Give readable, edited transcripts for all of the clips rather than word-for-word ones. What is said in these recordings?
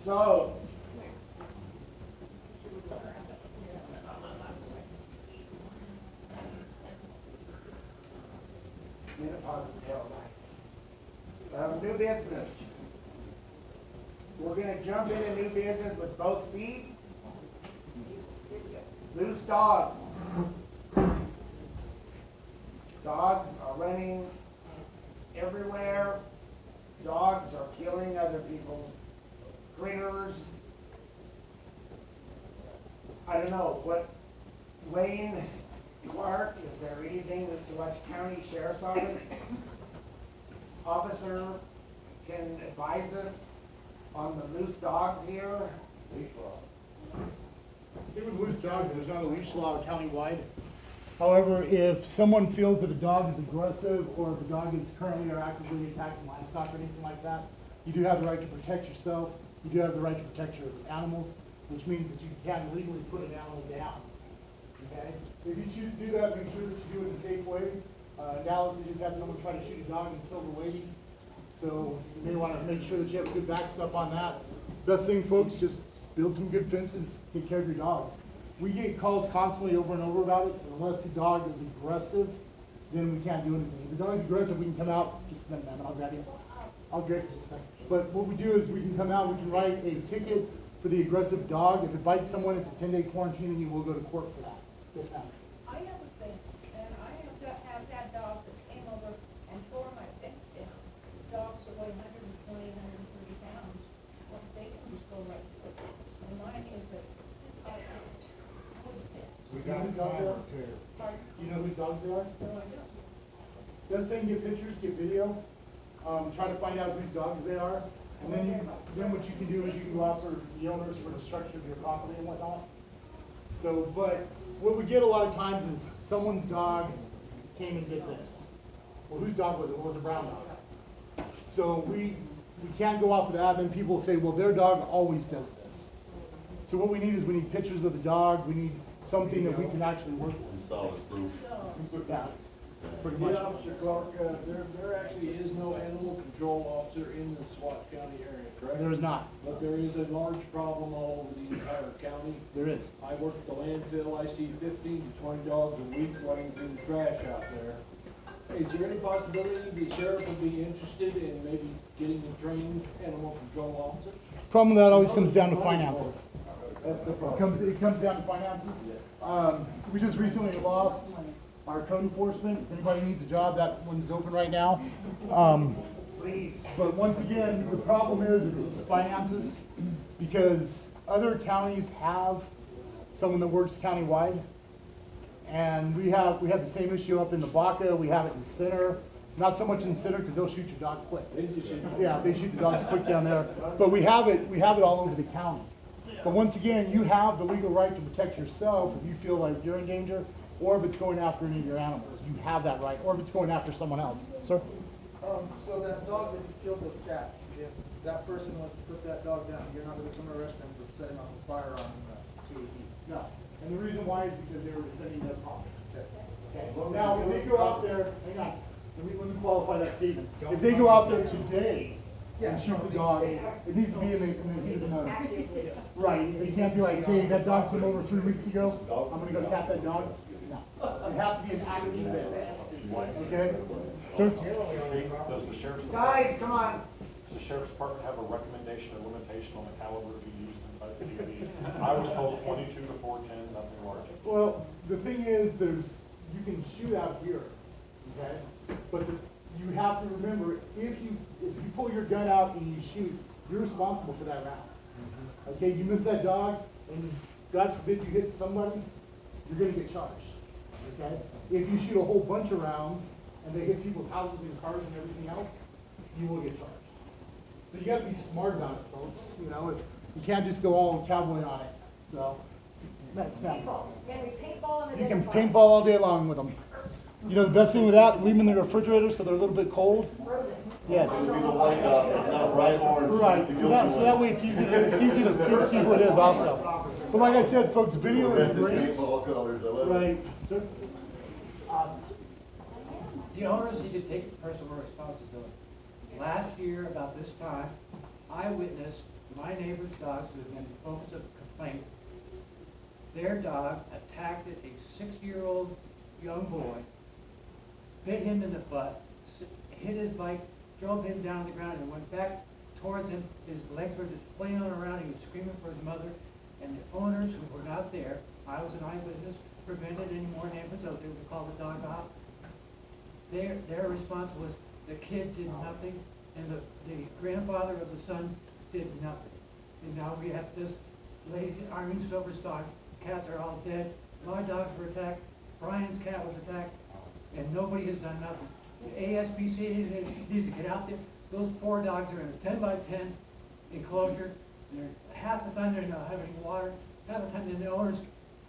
So, menopause is hell. New business. We're gonna jump into new business with both feet. Loose dogs. Dogs are running everywhere. Dogs are killing other people's critters. I don't know, what, Wayne Clark, is there anything that Saguache County Sheriff's Office officer can advise us on the loose dogs here? Leash law. With loose dogs, there's not a leash law countywide. However, if someone feels that a dog is aggressive or if a dog is currently or actively attacking livestock or anything like that, you do have the right to protect yourself. You do have the right to protect your animals, which means that you can legally put an animal down. Okay? If you choose to do that, make sure that you do it in a safe way. Dallas, they just had someone try to shoot a dog and kill the lady. So you may want to make sure that you have a good backstop on that. Best thing, folks, just build some good fences, take care of your dogs. We get calls constantly over and over about it, and unless the dog is aggressive, then we can't do anything. If the dog is aggressive, we can come out, just a minute, man, I'll grab you. I'll grab you just a second. But what we do is we can come out, we can write a ticket for the aggressive dog. If it bites someone, it's a 10-day quarantine and you will go to court for that. Yes, ma'am. I have a fence, and I have had dogs that came over and tore my fence down. Dogs that weigh 120, 130 pounds, well, they can just go right through the fence. And mine is a wood fence. We got whose dogs they are? Pardon? You know whose dogs they are? No, I don't. Best thing, get pictures, get video. Try to find out whose dogs they are. And then what you can do is you can go out for the owners for the structure of your property and whatnot. So, but what we get a lot of times is someone's dog came and did this. Well, whose dog was it? Well, it was a brown dog. So we can't go off of that, and then people say, well, their dog always does this. So what we need is we need pictures of the dog. We need something that we can actually work with. Solid proof. Yeah, pretty Yeah, much. Officer Clark, there actually is no animal control officer in the Saguache County area, correct? There is not. But there is a large problem all over the entire county. There is. I work at the landfill, I see 15 to 20 dogs a week running through the trash out there. Is there any possibility the sheriff would be interested in maybe getting a trained animal control officer? Problem with that always comes down to finances. That's the It problem. comes down to finances. We just recently lost our code enforcement. If anybody needs a job, that one's open right now. Please. But once again, the problem is it's finances, because other counties have someone that works countywide. And we have the same issue up in the Baca, we have it in Center. Not so much in Center because they'll shoot your dog quick. They just should- Yeah, they shoot the dogs quick down there. But we have it all over the county. But once again, you have the legal right to protect yourself if you feel like you're in danger, or if it's going after any of your animals. You have that right, or if it's going after someone else. Sir? So that dog that just killed those cats, if that person wants to put that dog down, you're not gonna come arrest them for setting off a fire on CAD? No. And the reason why is because they were defending their property. Okay. Now, if they go out there, hang on, let me qualify that statement. If they go out there today and shoot the dog, it needs to be in the heat of the moment. Right, they can't be like, hey, that dog came over 3 weeks ago, I'm gonna go tap that dog. No, it has to be an active event. Okay? Sir? Does the sheriff's, Guys, come on. does the sheriff's department have a recommendation or limitation on the caliber to be used inside the DOD? I was told 22 to 410, nothing larger. Well, the thing is, you can shoot out here, okay? But you have to remember, if you pull your gun out and you shoot, you're responsible for that round. Okay, you miss that dog, and God forbid you hit somebody, you're gonna get charged, okay? If you shoot a whole bunch of rounds, and they hit people's houses and cars and everything else, you will get charged. So you gotta be smart about it, folks, you know, if, you can't just go all cowboy on it, so. That's not. Paintball. Can we paintball in a You can different paintball all day long with them. You know, the best thing with that, leave them in the refrigerator so they're a little bit cold. frozen? Yes. It'll be the white dog, it's not bright orange. Right, so that way it's easy to see who it is also. But like I said, folks, video is Aggressive great. paintball colors, I love it. Right, sir? The owners need to take personal responsibility. Last year, about this time, I witnessed my neighbor's dogs who have been the focus of complaint. Their dog attacked a 6-year-old young boy, bit him in the butt, hit his bike, drove him down the ground, and went back towards him. His legs were just flailing around. He was screaming for his mother. And the owners who were not there, I was an eyewitness, prevented any more neighbors out there to call the dog off. Their response was the kid did nothing, and the grandfather of the son did nothing. And now we have this lazy Army Silver's dogs. Cats are all dead. My dogs were attacked. Brian's cat was attacked, and nobody has done nothing. The ASPCA needs to get out there. Those poor dogs are in a 10-by-10 enclosure. And they're, half the time they're not having water. Half the time the owners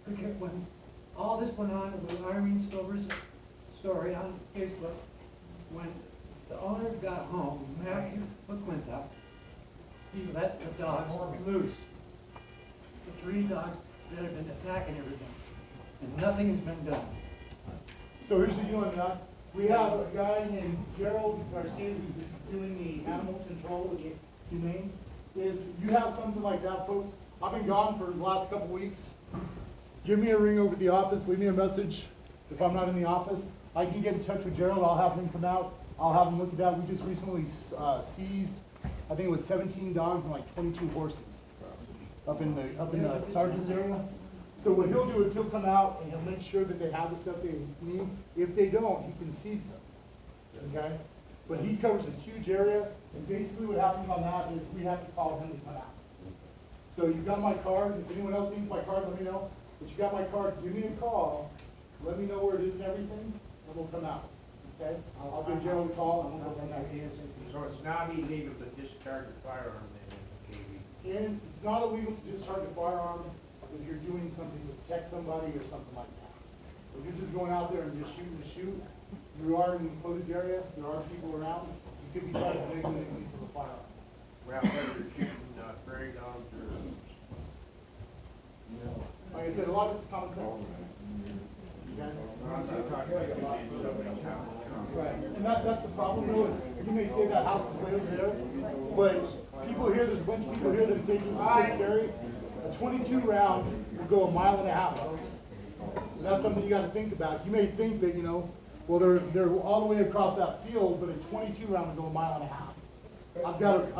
could get, when all this went on with Irene Silver's story on Facebook, when the owner got home, Matthew McClintock, he let the dogs loose. The 3 dogs that have been attacking everything, and nothing has been done. So here's the deal on that. We have a guy named Gerald Garcia who's doing the animal control with the humane. If you have something like that, folks, I've been gone for the last couple weeks. Give me a ring over at the office, leave me a message. If I'm not in the office, I can get in touch with Gerald, I'll have him come out, I'll have him look at that. We just recently seized, I think it was 17 dogs and like 22 horses up in the sergeant's area. So what he'll do is he'll come out and he'll make sure that they have the stuff they need. If they don't, he can seize them, okay? But he covers a huge area, and basically what happens on that is we have to call him to come out. So you've got my card. If anyone else needs my card, let me know. But you got my card, give me a call, let me know where it is and everything, and we'll come out, okay? I'll give Gerald a call and we'll go from there. So it's not illegal to discharge a firearm then, KV? And it's not illegal to discharge a firearm if you're doing something to protect somebody or something like that. If you're just going out there and just shooting to shoot, you are in an enclosed area, there are people around, you could be charged with making use of a firearm. Well, whether you're shooting prairie dogs or. Like I said, a lot of it's common sense. Okay? Right, and that's the problem though, is you may say that house is way over there, but people here, there's a bunch of people here that are taking the safe carry. A 22 round will go 1.5 miles, folks. So that's something you gotta think about. You may think that, well, they're all the way across that field, but a 22 round will go 1.5 miles. I've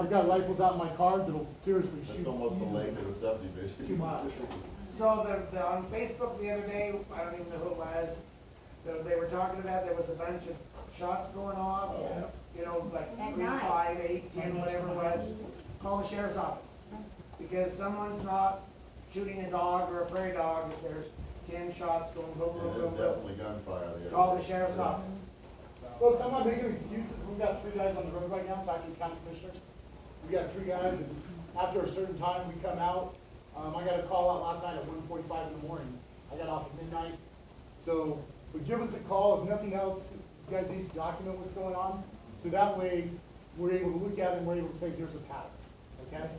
got rifles out in my car that'll seriously shoot. It's almost the length of the subdivision. 2 miles. So on Facebook the other day, I don't even know who it was, they were talking about there was a bunch of shots going off, like 3, 5, 8, 10, whatever it was. Call the sheriff's office. Because someone's not shooting a dog or a prairie dog if there's 10 shots going boom, boom, And boom, there's boom. definitely gunfire there. Call the sheriff's office. Folks, I'm not making excuses. We've got 3 guys on the road right now, talking to county commissioners. We got 3 guys, and after a certain time, we come out. I got a call out last night at 1:45 in the morning. I got off at midnight. So, but give us a call. If nothing else, you guys need to document what's going on. So that way, we're able to look at it and we're able to say, here's a pattern, okay?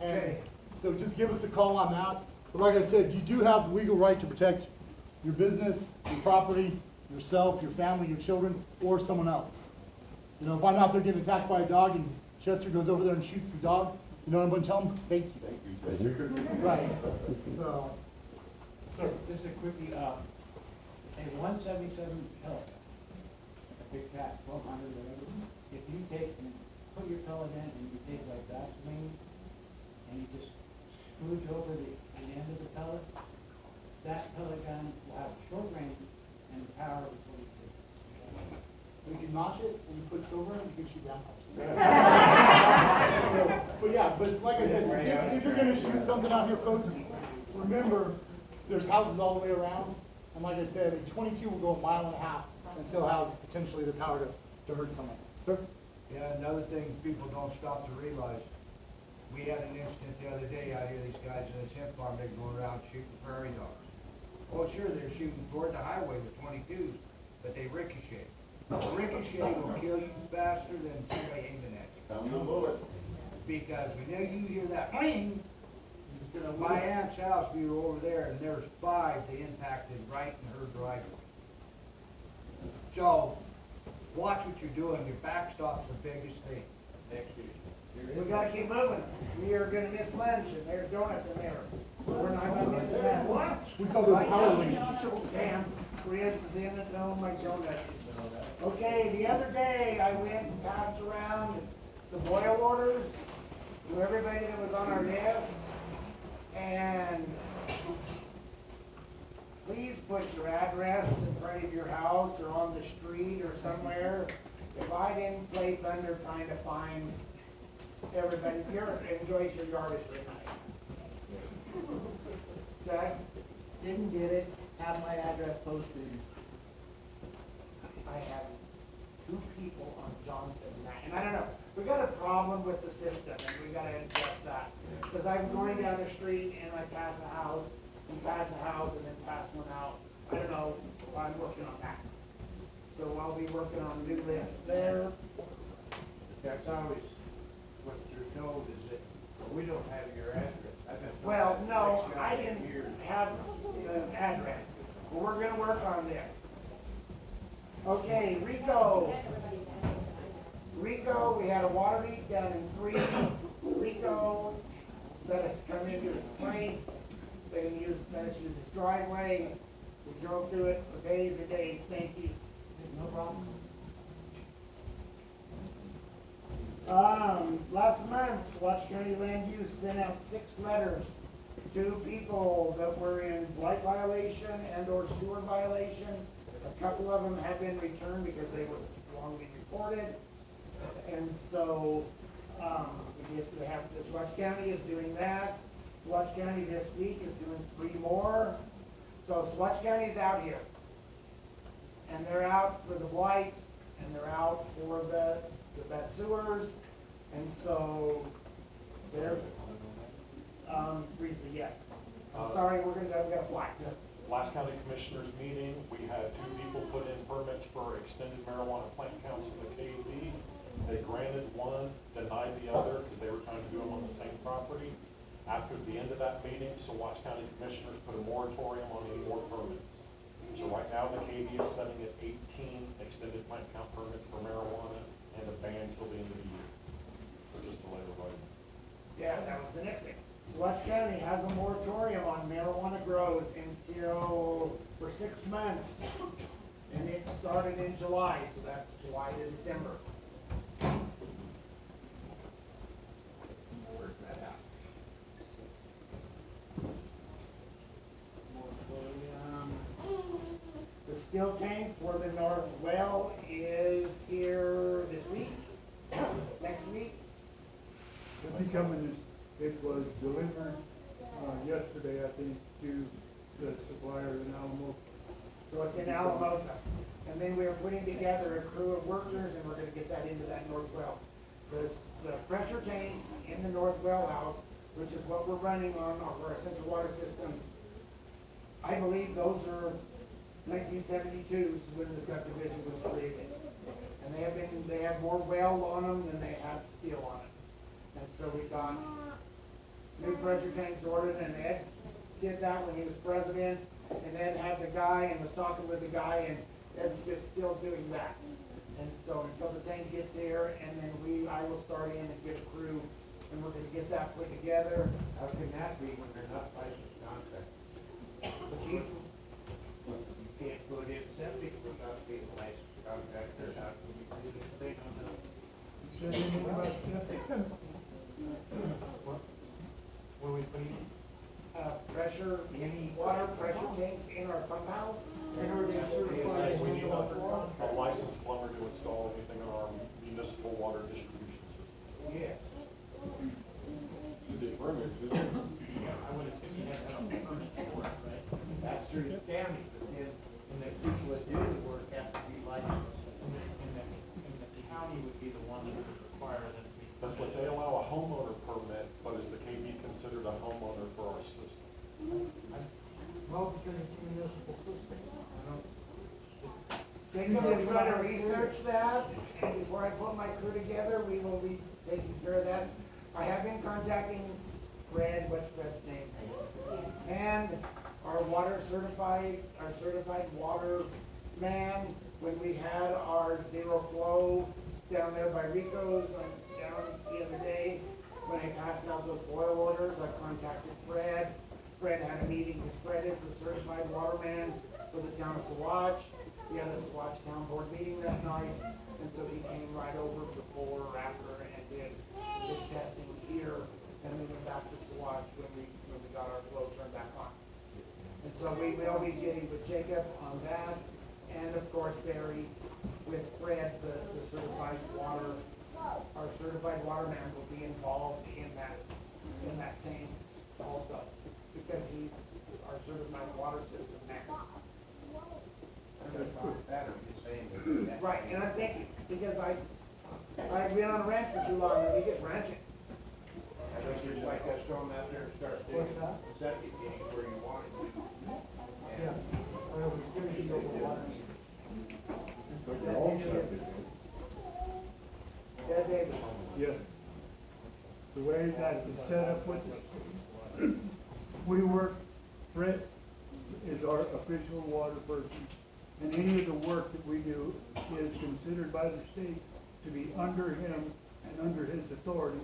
And so just give us a call on that. But like I said, you do have the legal right to protect your business, your property, yourself, your family, your children, or someone else. If I'm out there getting attacked by a dog and Chester goes over there and shoots the dog, I'm going to tell him, thank you. Thank you, Chester. Right. So, sir. Just a quickie, a 177 helicopter, a big cat, 1200 or whatever, if you take and put your pellet in and you take like Vaseline and you just smooch over the end of the pellet, that pellet gun will have short range and the power of a 22. We can notch it and you put silver in, you can shoot vampires. But yeah, but like I said, if you're gonna shoot something out here, folks, remember, there's houses all the way around. And like I said, a 22 will go 1.5 miles and still have potentially the power to hurt someone. Sir? Yeah, another thing people don't stop to realize, we had an incident the other day out here, these guys in this hemp farm, they go around shooting prairie dogs. Well, sure, they're shooting toward the highway with 22s, but they ricochet. The ricochet will kill you faster than somebody aiming at you. Come the bullet. Because whenever you hear that bling, my aunt's house, we were over there, and there's 5 they impacted right in her driveway. So, watch what you're doing, your backstop's the biggest thing. We gotta keep moving. We are gonna miss lunch and there's donuts in there. We're not gonna miss that. What? We call those power rings. Damn, Chris is in it, oh my donuts. Okay, the other day I went and passed around the boil orders to everybody that was on our desk. And please put your address in front of your house or on the street or somewhere. If I didn't play thunder trying to find everybody, Joyce, your yard is pretty nice. Okay? Didn't get it, have my address posted. I have 2 people on Johnson now, and I don't know, we got a problem with the system, and we gotta address that. Because I'm going down the street and I pass a house, and pass a house, and then pass one out. I don't know, I'm working on that. So I'll be working on a new list there. That's always what you're told is that, well, we don't have your address. I've been told Well, that no, for I 6 didn't years. have the address, but we're gonna work on this. Okay, Rico, we had a water leak down in 3. Rico let us come into his place, let us use his driveway. We drove through it for days and days, thank you. No problem. Last month, Swatch County Land Use sent out 6 letters to people that were in blight violation and or sewer violation. A couple of them have been returned because they were wrongly reported. And so, we have, the Swatch County is doing that. Swatch County this week is doing 3 more. So Swatch County's out here. And they're out for the blight, and they're out for the bad sewers. And so, they're, briefly, yes. I'm sorry, we got a fly. Last county commissioners meeting, we had 2 people put in permits for extended marijuana plant counts in the KV. They granted one, denied the other, because they were trying to do them on the same property. After the end of that meeting, Watch County commissioners put a moratorium on any more permits. So right now, the KV is setting at 18 extended plant count permits for marijuana and a ban till the end of the year. So just to let everybody know. Yeah, that was the next thing. Swatch County has a moratorium on marijuana grows until, for 6 months. And it started in July, so that's July to December. Where's that at? Moratorium. The still tank for the north well is here this week, next week. It'll be coming, it was delivered, yesterday, I think, to the supplier in Alamo. So it's in Alamosa. And then we're putting together a crew of workers and we're gonna get that into that north well. The pressure tanks in the north well house, which is what we're running on our central water system, I believe those are 1972s when the subdivision was created. And they have more well on them than they have steel on it. And so we got new pressure tanks ordered, and Ed did that when he was president. And Ed had the guy and was talking with the guy, and Ed's just still doing that. And so until the tank gets here, and then I will start in and get a crew, and we're gonna get that put together. How can that be when they're not licensed contractors? You can't put in septic without being a licensed contractor. How can you do this thing on the? Said anything about septic? When we put in? Pressure, water pressure tanks in our pump house. And are they certified to We need handle underwater? a licensed plumber to install anything in our municipal water distribution system. Yeah. You did permits, didn't you? Yeah, I would assume you have to have a permit for it, right? That's through the county, but then, and the people that do the work have to be licensed. And the county would be the one that would require them to be. That's what they allow a homeowner permit, but is the KV considered a homeowner for our system? Well, because it's a municipal system. Jacob is gonna research that, and before I put my crew together, we will be taking care of that. I have been contacting Fred, what's Fred's name? And our certified water man, when we had our zero flow down there by Rico's, down the other day, when I passed out those FOIL orders, I contacted Fred. Fred had a meeting, because Fred is the certified waterman for the town of Saguache. We had a Saguache Town Board meeting that night, and so he came right over before or after and did his testing here, and we went back to Saguache when we got our flow turned back on. And so we will be getting with Jacob on that, and of course Barry with Fred, the certified water, our certified waterman will be involved in that same also, because he's our certified water system man. Right, and I'm thinking, because I've been on a ranch for too long, and he gets ranching. I think you'd like us to them out there and start digging septic getting where you want it to. Yeah, I was gonna be over water. Put your own stuff in. Yeah, David. Yes. The way that is set up with it, we work, Brett is our official water person, and any of the work that we do is considered by the state to be under him and under his authority.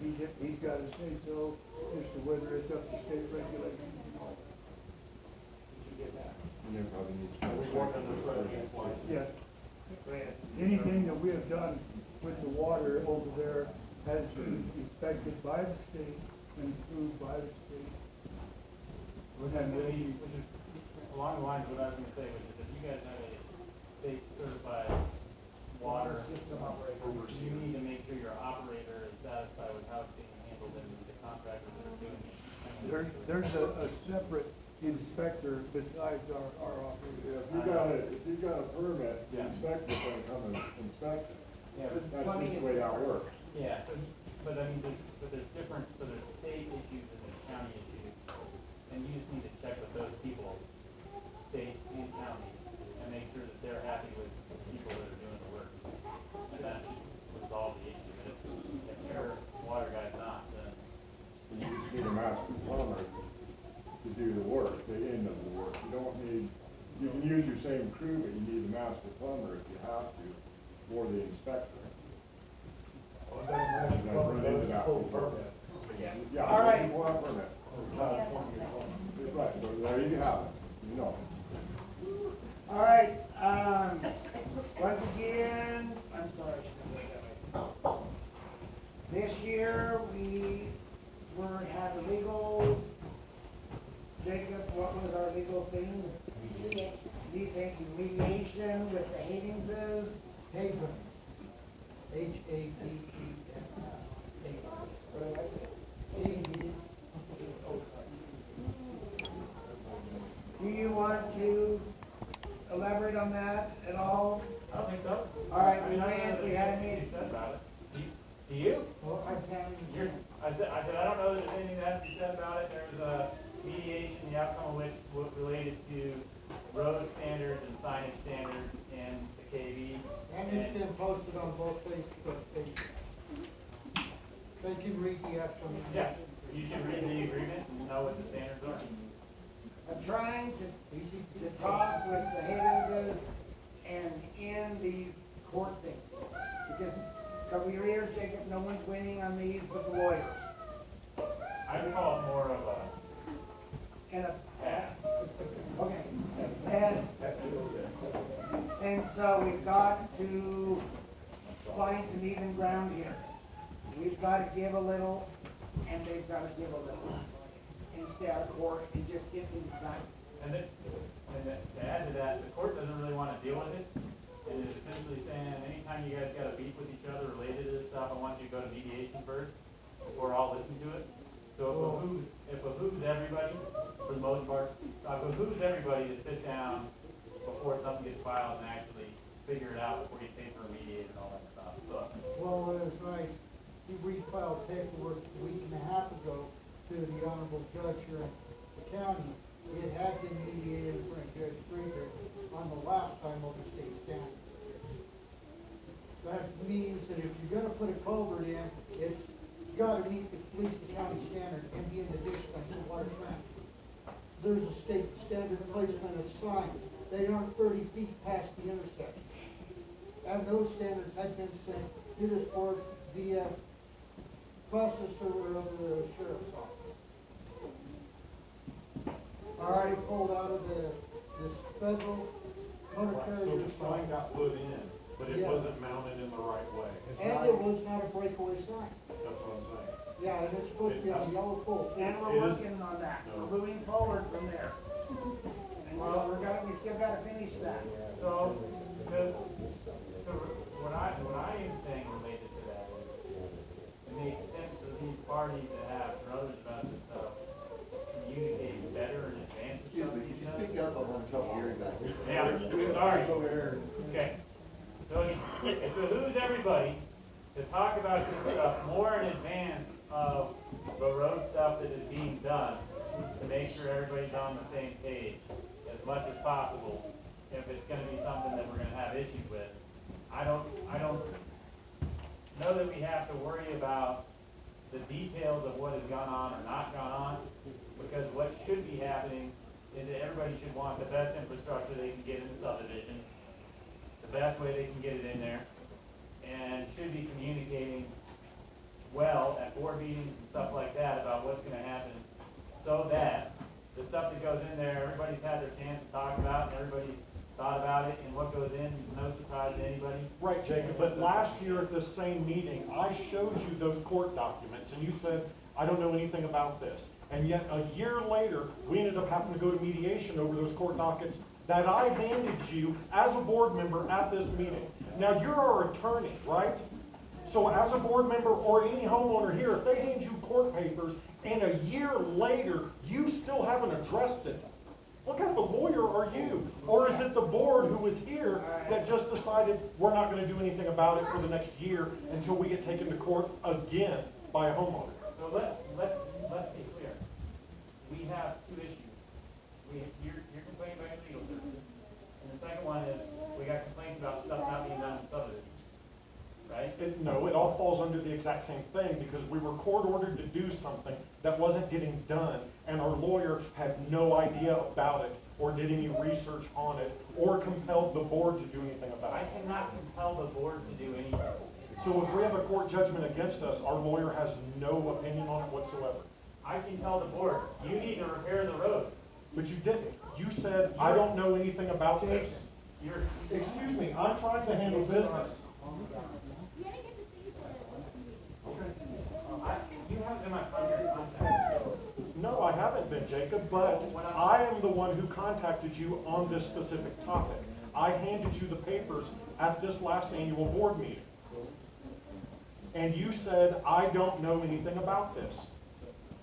He's got to say so as to whether it's up to state regulations and all that. Did you get that? And then probably needs to- We work under Fred against license. Yes. Yes. Anything that we have done with the water over there has been inspected by the state and approved by the state. Which is along the lines of what I was gonna say, which is if you guys have a state certified water System operator. you need to make sure your operator is satisfied with how it's being handled and the contractors that are doing it. There's a separate inspector besides our operator. If you've got a permit, the Yeah. inspector's gonna come and inspect it. Yeah, That's just the way that works. yeah, but I mean, there's different, so there's state issues and there's county issues. And you just need to check with those people, state and county, and make sure that they're happy with the people that are doing the work. And that should resolve the issue. If your water guy's not, then You just need a master plumber to do the work, the end of the work. You don't need, you can use your same crew, but you need a master plumber if you have to, for the inspector. And I've run into that before. Yeah. All right. People have permit. Right, so there you have it, you know. All right, once again, I'm sorry, I shouldn't have that way. This year, we had a legal, Jacob, what was our legal thing? Mediation with the Higginses. Havens, Havens. What did I say? Havens. Do you want to elaborate on that at all? I don't think so. All right, I mean, I don't know we that there's had a anything meeting. said about it. Do you? Well, I can't You're, even. I said, I don't know that there's anything that has to be said about it. There was a mediation, the outcome of which was related to road standards and signage standards in the KV. And it's been posted on both Facebook pages. Thank you, Ricky, actually. Yeah, you should read the agreement and know what the standards are. I'm trying to talk with the Higginses and end these court things. Because cover your ears, Jacob, no one's winning on these but the lawyers. I'd call it more of a And a, pass. okay, and so we've got to find some even ground here. We've got to give a little, and they've got to give a little. And stay out of court and just get things done. And to add to that, the court doesn't really want to deal with it. And it's essentially saying, anytime you guys got a beef with each other related to this stuff, I want you to go to mediation first, before I'll listen to it. So it behooves everybody, for the most part, it behooves everybody to sit down before something gets filed and actually figure it out before you pay for a mediator and all that stuff, so. Well, it was nice. We filed paperwork a week and a half ago to the honorable judge here in the county. It had been mediated in front of Judge Greenberg on the last time of the state standard. That means that if you're gonna put a culvert in, it's gotta meet at least the county standard and be in the ditch line for water transfer. There's a state standard placement of signs. They aren't 30 feet past the intersection. and those standards had been sent to this board via processor of the sheriff's office. Already pulled out of this federal Right, monetary. so the sign got put in, but it Yeah. wasn't mounted in the right way. And it was not a breakaway sign. That's what I'm saying. Yeah, and it's supposed to be on a yellow pole. And It we're is- working on that, No. we're moving forward from there. And so we still gotta finish that. So, what I am saying related to that is, it makes sense for these parties to have brothers about this stuff, communicate better in advance. Excuse me, could you speak up? I'm having trouble hearing back here. Yeah, sorry. Okay. So it behooves everybody to talk about this stuff more in advance of the road stuff that is being done, to make sure everybody's on the same page as much as possible, if it's gonna be something that we're gonna have issues with. I don't know that we have to worry about the details of what has gone on or not gone on, because what should be happening is that everybody should want the best infrastructure they can get in the subdivision, the best way they can get it in there, and should be communicating well at board meetings and stuff like that about what's gonna happen, so that the stuff that goes in there, everybody's had their chance to talk about, and everybody's thought about it, and what goes in, no surprise to anybody. Right, Jacob, but last year at this same meeting, I showed you those court documents, and you said, I don't know anything about this. And yet, a year later, we ended up having to go to mediation over those court dockets that I handed you as a board member at this meeting. Now, you're our attorney, right? So as a board member or any homeowner here, if they hand you court papers and a year later, you still haven't addressed it, what kind of a lawyer are you? Or is it the board who is here that just decided we're not gonna do anything about it for the next year until we get taken to court again by a homeowner? So let's be clear. We have two issues. You're complaining about your legal services, and the second one is, we got complaints about stuff not being done in subdivision, right? No, it all falls under the exact same thing, because we were court ordered to do something that wasn't getting done, and our lawyer had no idea about it, or did any research on it, or compelled the board to do anything about I it. cannot compel the board to do anything. So if we have a court judgment against us, our lawyer has no opinion on it whatsoever. I can tell the board, you need to repair the road. But you didn't. You said, I don't know anything about this. You're, Excuse me, I'm trying to handle business. you haven't been my primary contact. No, I haven't been, Jacob, but I am the one who contacted you on this specific topic. I handed you the papers at this last annual board meeting. And you said, I don't know anything about this.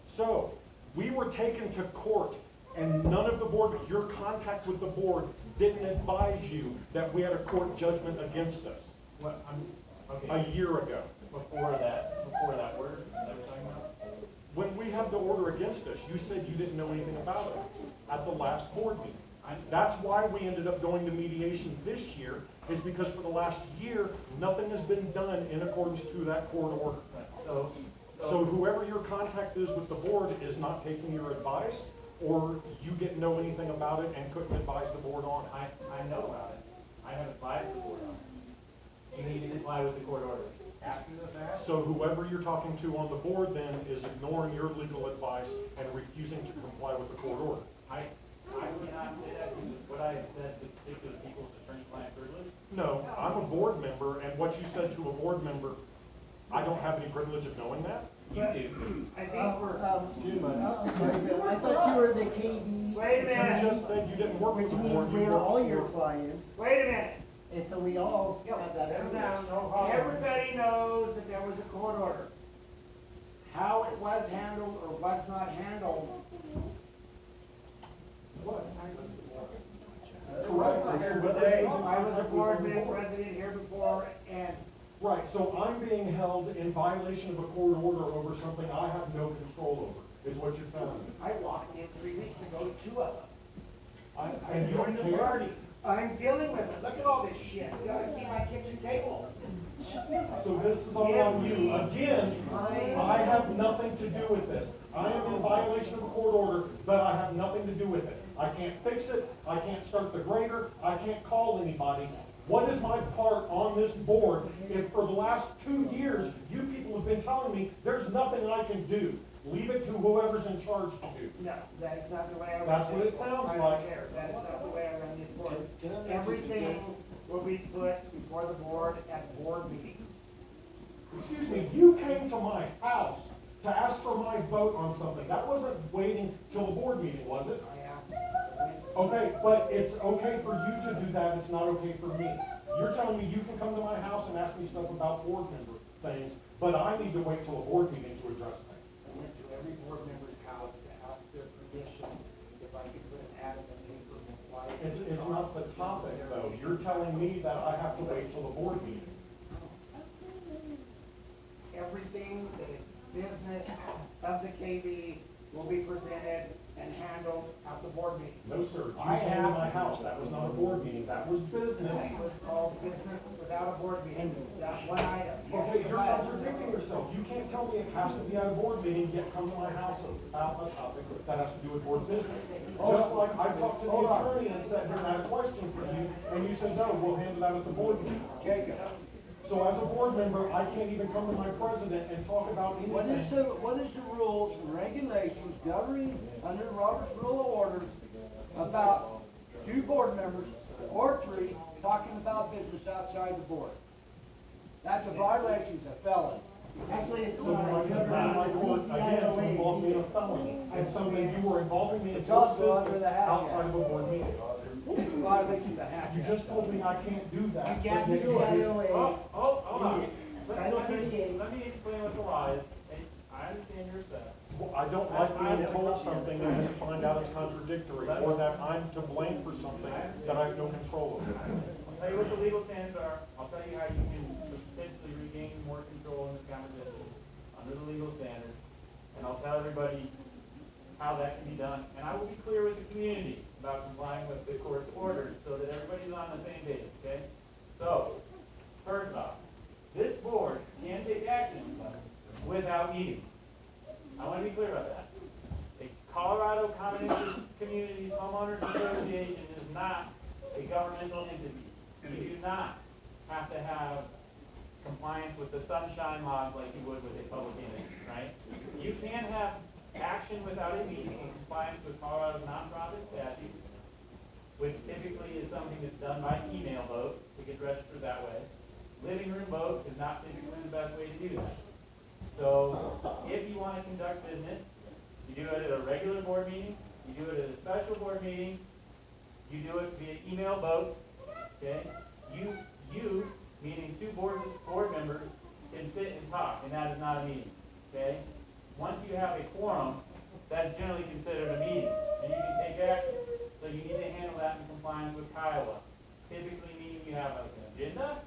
So, we were taken to court, and none of the board, your contact with the board didn't advise you that we had a court judgment against us What, a okay, year ago. before that word, is that what you're talking about? When we had the order against us, you said you didn't know anything about it at the last board meeting. That's why we ended up going to mediation this year, is because for the last year, nothing has been done in accordance to that court order. So whoever your contact is with the board is not taking your advice, or you didn't know anything about it and couldn't advise the board on it. I know about it. I have advised the board on it. You need to comply with the court order. After the fact, So whoever you're talking to on the board then is ignoring your legal advice and refusing to comply with the court order. I cannot say that because what I had said to particular people is attorney-client privilege. No, I'm a board member, and what you said to a board member, I don't have any privilege of knowing that. You do. I think we're, Sorry, Bill, I thought you were the KV, wait a You minute, just said you didn't work which for the board. means you we're worked all for- your clients, wait a minute. and so we all have that Settle privilege. down. Everybody knows that there was a court order. How it was handled or was not handled. Correct. I was a board member president here before, and Right, so I'm being held in violation of a court order over something I have no control over, is what you're telling me. I walked in 3 weeks ago, 2 of them. And you don't the care? party. I'm dealing with it. Look at all this shit. You gotta see my kitchen table. So this is all on you. Again, I have nothing to do with this. I am in violation of a court order, but I have nothing to do with it. I can't fix it, I can't start the grader, I can't call anybody. What is my part on this board if for the last 2 years, you people have been telling me there's nothing I can do? Leave it to whoever's in charge to do. No, that's not the way I run That's this what it board. sounds I like. don't care, that is not the way I run this board. Can I make a Everything will be put before the board at board meeting. Excuse me, you came to my house to ask for my vote on something. That wasn't waiting till the board meeting, was it? I asked. Okay, but it's okay for you to do that, it's not okay for me. You're telling me you can come to my house and ask me stuff about board member things, but I need to wait till a board meeting to address things. I went to every board member's house to ask their permission if I could put an ad in the paper. Why- It's not the topic, though. You're telling me that I have to wait till the board meeting. Everything that is business of the KB will be presented and handled at the board meeting. No, sir, you came to my house, that was not a board meeting, that was business. That was called business without a board meeting, that's one item. Okay, you're contradicting yourself. You can't tell me it has to be at a board meeting, yet come to my house about a topic that has to do with board business. Just like I talked to the attorney and said, here, I have a question for you, and you said, no, we'll handle that at the board meeting. So as a board member, I can't even come to my president and talk about What is anything. what is the rules and regulations governing under Robert's Rule of Order about 2 board members or 3 talking about business outside the board? That's a violation, it's a felony. Actually, it's So then I not, just it's ran my governed court by the again to involve me in a CCIOA. felony, and something you were involving me in It's board also under business the Hatch outside of a board meeting. It's a violation of the Hatch You Act. just told me I can't do that. You can't but yet do you it. did. CCIOA. Hold on. Title 38. Let me explain what the law is, and I understand your set. Well, I don't like being told something and then find out it's contradictory, or that I'm to blame for something that I have no control over. I'll tell you what the legal standards are, I'll tell you how you can potentially regain more control in this conversation under the legal standards, and I'll tell everybody how that can be done, and I will be clear with the community about complying with the court's orders, so that everybody's on the same page, okay? So, first off, this board can take action without meetings. I want to be clear about that. The Colorado Common Interest Communities Homeowners Association is not a governmental entity. You do not have to have compliance with the sunshine laws like you would with a public entity, right? You can have action without a meeting in compliance with Colorado's nonprofit statutes, which typically is something that's done by email vote to get registered that way. Living room vote is not typically the best way to do that. So if you want to conduct business, you do it at a regular board meeting, you do it at a special board meeting, you do it via email vote, okay? You, meaning 2 board members, can sit and talk, and that is not a meeting, okay? Once you have a quorum, that's generally considered a meeting, and you can take action. So you need to handle that in compliance with Kiowa. Typically meaning you have an agenda,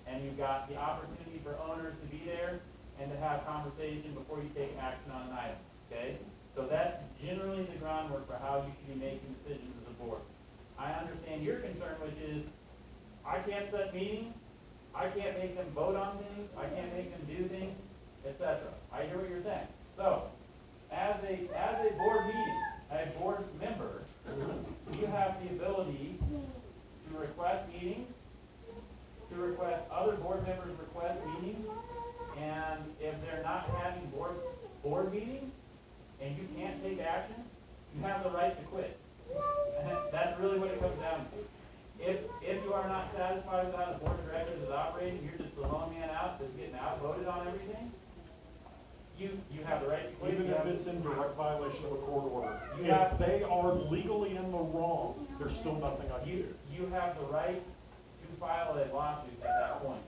and you've got the opportunity for owners to be there and to have conversation before you take action on an item, okay? So that's generally the groundwork for how you should be making decisions as a board. I understand your concern, which is, I can't set meetings, I can't make them vote on things, I can't make them do things, etc. I hear what you're saying. So, as a board meeting, a board member, you have the ability to request meetings, to request other board members request meetings, and if they're not having board meetings, and you can't take action, you have the right to quit. That's really what it comes down to. If you are not satisfied with how the board of directors is operating, you're just the lone man out that's getting outvoted on everything, you have the right to quit. Even if it's in direct violation of a court order. You have- If they are legally in the wrong, there's still nothing I can do. You have the right to file a lawsuit at that point,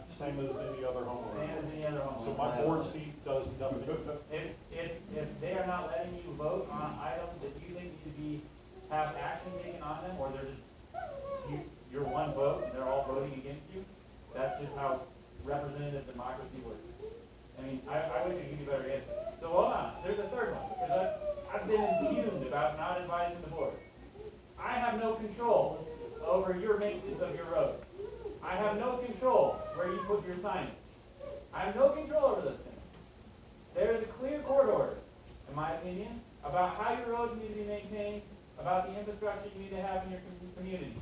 Same as any other homeowner. same as any other homeowner. So my board seat does nothing. If they are not letting you vote on items that you think need to have action taken on them, or they're just, you're one vote and they're all voting against you, that's just how representative democracy works. I mean, I wish I could give you a better answer. So hold on, there's a third one, because I've been impugned about not advising the board. I have no control over your maintenance of your roads. I have no control where you put your signage. I have no control over those things. There is a clear court order, in my opinion, about how your roads need to be maintained, about the infrastructure you need to have in your community.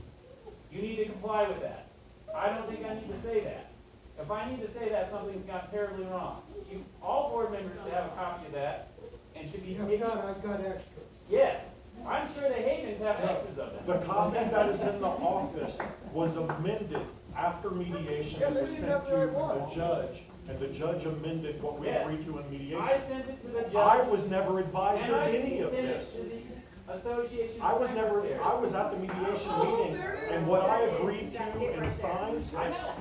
You need to comply comply with that. I don't think I need to say that. If I need to say that, something's gone terribly wrong. You, all board members should have a copy of that and should be. I've got extras. Yes, I'm sure the Havens have extras of them. The copy that is in the office was amended after mediation, it was sent to the judge, and the judge amended what we Yes. agreed to in I mediation. sent it to the judge. I was never advised and of I any of sent it this. to the association I was never, secretary. I was at the mediation meeting, and what I agreed to and signed, I know.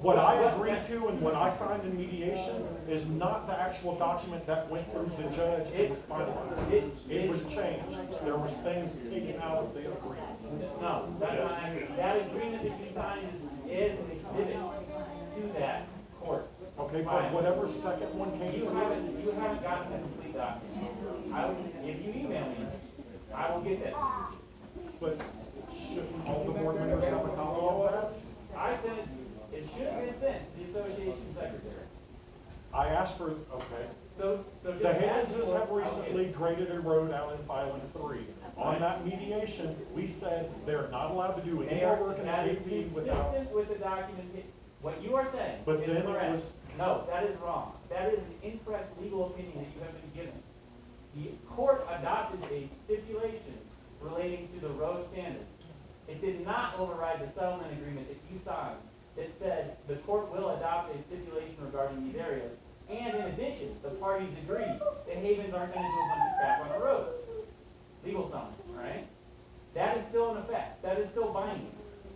what I agreed to and what I signed in mediation is not the actual document that went through the judge and was finalized. It was changed. There was things taken out of the agreement. No, that's not accurate. That agreement that you signed is an exhibit to that court. Okay, but whatever second one came You through, haven't gotten the complete document. If you email me, I will get that. but shouldn't all the board members have a copy of that? I sent it should have been sent to the association secretary. I asked for, okay. So just The ask Haydenses for- have recently graded a road out in filing 3. On that mediation, we said they're not allowed to do any They more are, work in the that is KP without. consistent with the document. What you are saying But is then it correct. was- No, that is wrong. That is an incorrect legal opinion that you have been given. The court adopted a stipulation relating to the road standards. It did not override the settlement agreement that you signed that said the court will adopt a stipulation regarding these areas. And in addition, the parties agreed that Havens aren't gonna do a bunch of crap on the roads. Legal settlement, right? That is still in effect. That is still binding.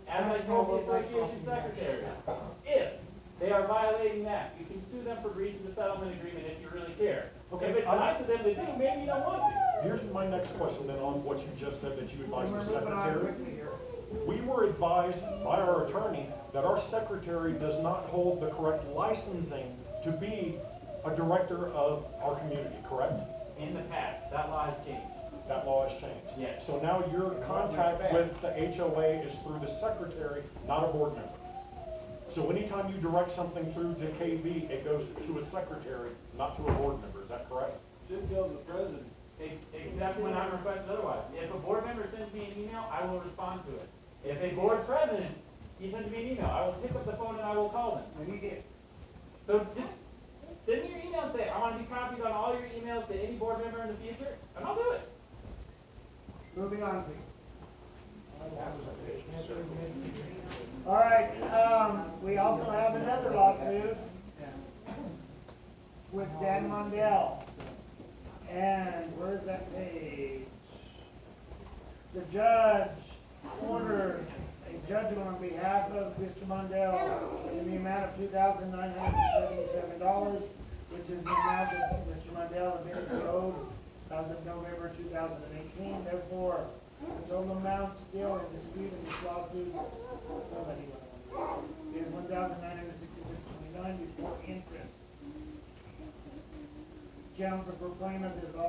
As I told the association secretary, if they are violating that, you can sue them for breach of the settlement agreement if you really care. Okay, If it's nice of them to do, maybe you don't want to. Here's my next question then on what you just said that you advised the We're moving on secretary. quickly here. We were advised by our attorney that our secretary does not hold the correct licensing to be a director of our community, correct? In the past, that law has changed. That law has changed. Yes. So now your contact with the HOA is through the secretary, not a board member. So anytime you direct something through to KV, it goes to a secretary, not to a board member, is that correct? Should go to the president. Except when I'm requested otherwise. If a board member sends me an email, I will respond to it. If a board president, he sends me an email, I will pick up the phone and I will call them. And you did. So just send me your email and say, I want to be copied on all your emails to any board member in the future, and I'll do it. Moving on, please. All right, we also have another lawsuit with Dan Mondell. And where's that page? The judge ordered a judgment on behalf of Mr. Mondell in the amount of $2,977, which is the amount that Mr. Mondell admitted he owed as of November 2018. Therefore, the total amount still in dispute in this lawsuit is $1,966.29 before interest. Counsel for claimant is